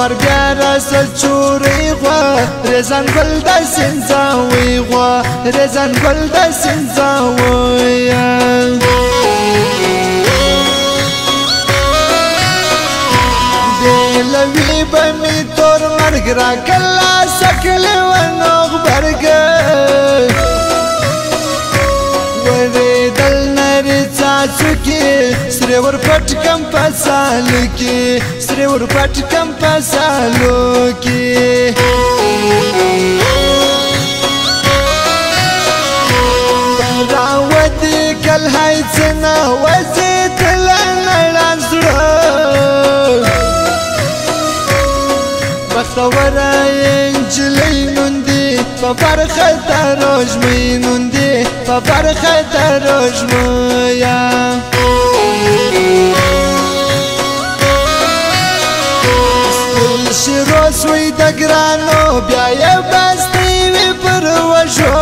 وار بیا راسه چوری غوا رزان گل د سنځاوي غوا رزان گل د سنځاوي دلوي بمي تور مرګ را کلا سکل ونوغ برګ ورېدل نری څاڅو کې سره ور پټ کم پسالو کې سره ور پټ کم پسالو کې راوتی کل هایڅنا وزید لنړان زړه بختوره انجلۍ نوندې په برخه د روژمۍ نوندې په برخه د روژمیا سپل شروع سوی د ګرانو بیا یې بستې وي پر وژو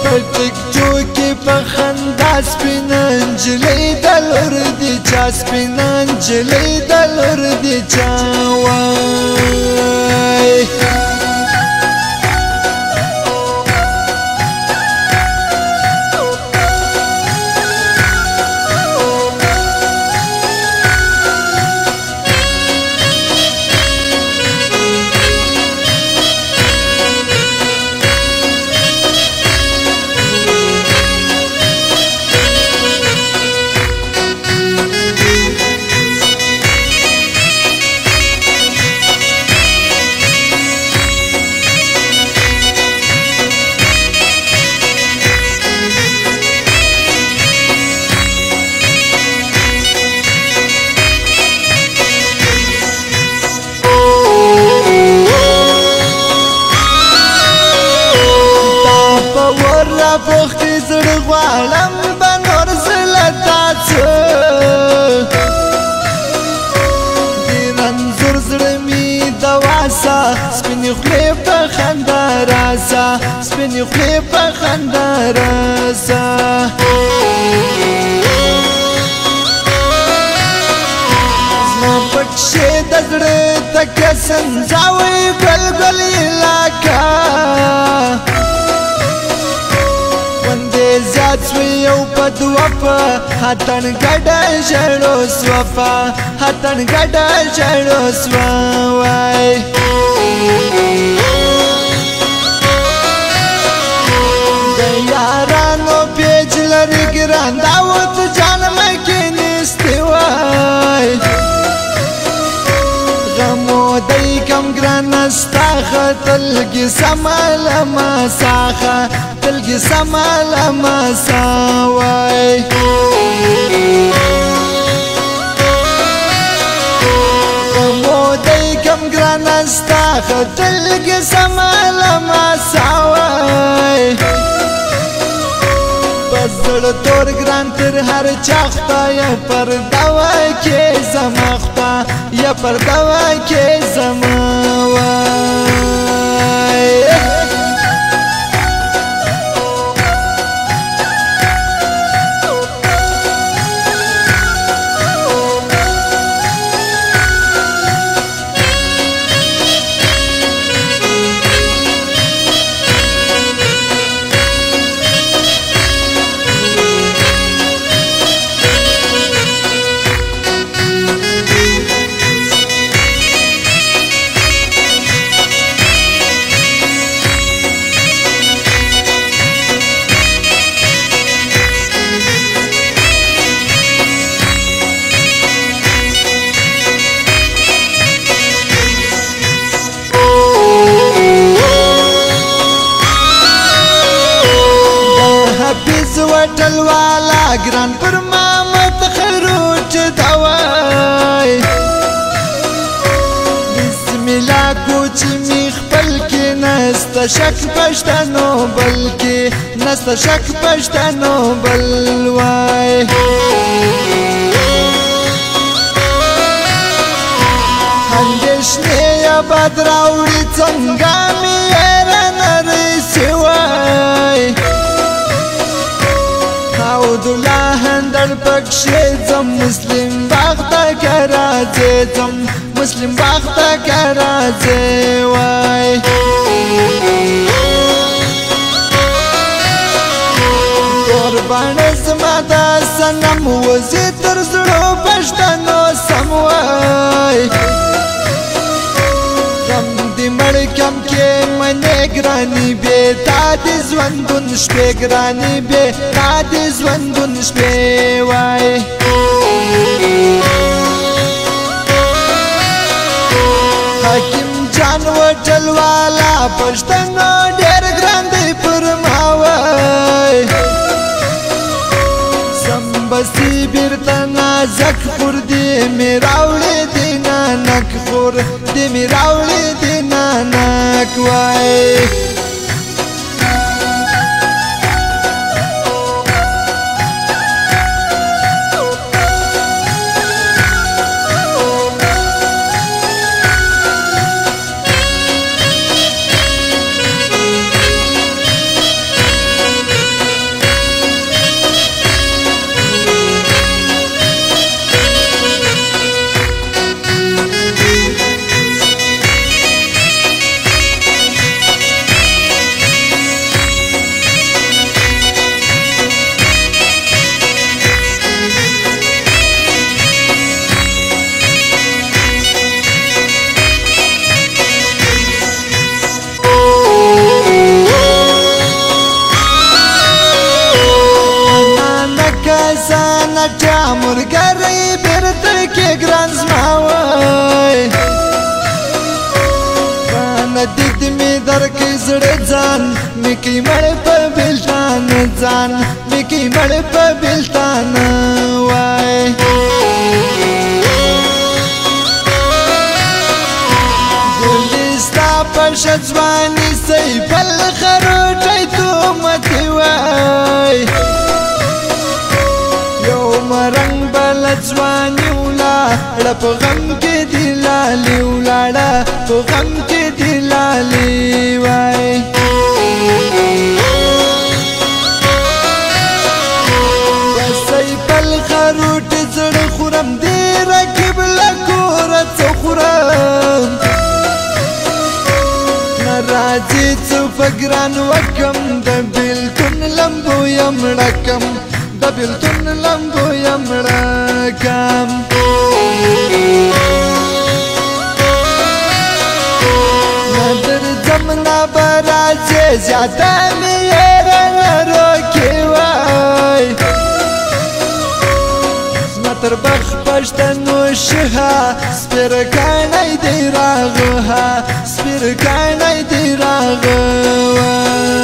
په ټیکټو کې په خندا سپینه نجلۍ د لور دي چا سپینه نجلۍ د لور دي چا وای پوختی زړه غواړم به نور زله تا څه د رنځور زړه مې دوا سه سپینې خولې په خندا راسه سپینې خولې په خندا راسه زما پکښې د زړه تکه سنځاوي ګل ګل علاقه زیاد سوی یو په دوه په هتن ګډه ژړو سوه په هتن ګډه ژړو سوه وای د یارانو پیج لري ګران داوت جان مکې نیستې وای غمو دی کم ګران ستا تلګي سماله ما ساخه تلګي سماله ما ساوای غمو دی کم ګران ستا تلګي سماله ما ساوای زړه تور ګران تر هر چا ختا یا پر دوا کې زما ختا یا پر دوا کې زما وای وټل والا ګران پر مامت خروج دوای بسم الله کوچ می خپل کې نست شک پښتنو بلکې نست شک پښتنو بل وای اندېشنې یا بدراوړي څنګه می رنري سوای عبدالله هندر وطن پکشی زم مسلم باغ تا کرازی زم مسلم باغ تا کرازی وای قربان زما دا سنم وزی تر زړو پښتنو سم وای غم دې مړ کم کې منې ګراني بې تا دې ژوندون شپې ګراني بې تا دې ژوندون شپې وای حکیم جان وټل والا پښتنو ډېر ګران دی پر ما وای بسی بیرته نازک خور دی می راوړې دی نانک خور دی می راوړې دی نانک وای مرګرې بیرته کې ګران زما وای رانه دید مې درکې زړه ځان مې کې مړ په بېلتان ځان مې کې مړ په بېلتان وای ګلې ستا په ښه ځواني سیف الخروټی تومتې وای مرنګ بل ځواني ولاړه په غم کې دی لالي ولاړه په غم کې دی لالي وای سیف الخروټ زړه خورم دی رکب له کوره څه خورم نه راځي څه په ګران وکم د بېلتون لمبو یم ړکم د بېلتون لمبو یم ړکم نه درځم نه به راځې زیاته مې یېره نه روکې وای زما تر بخ پښتنو شه سپېرکانی دی راغه سپېرکانی دی راغه وای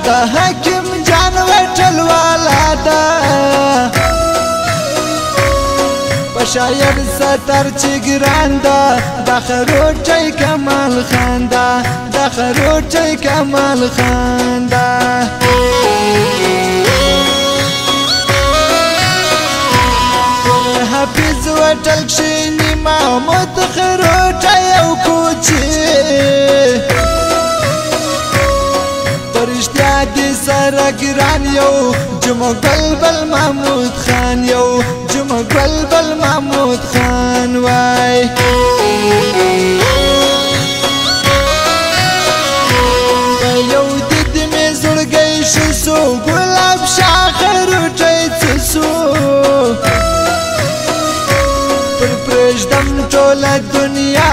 د حکیم جان وټل والا دا په شاعر ستر چې ګران دا د خروټی کمال خان دا د خروټی کمال خان دا حافظ وټل کښینی محمود خروټی او کوچی پرشتیا دی سره ګران یو جمع بلبل محمود خان یو جمع بلبل محمود خان وای یو دید مې زړګی شو سو ګلاب شاه خروټی څه سو پر پرېږدم ټوله دنیا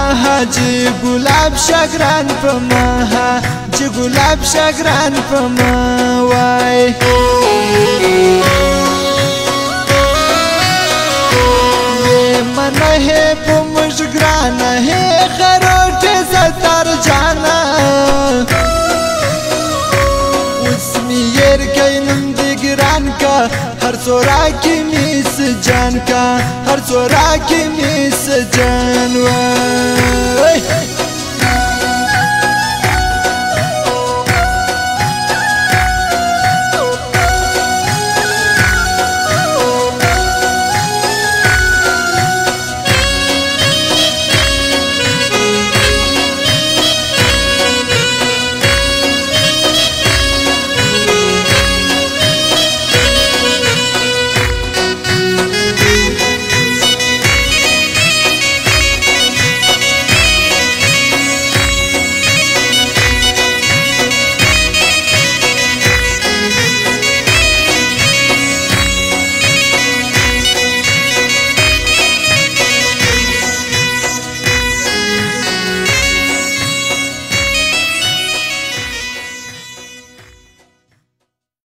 چې ګلاب شګران په ما چې ګلاب شګران په ما وای منه ہے پمش گرانا ہے خروٹ ستر جانا اسمی یر کینم دیگران کا ہر سورا کی میس جان کا ہر سورا کی میس جان وای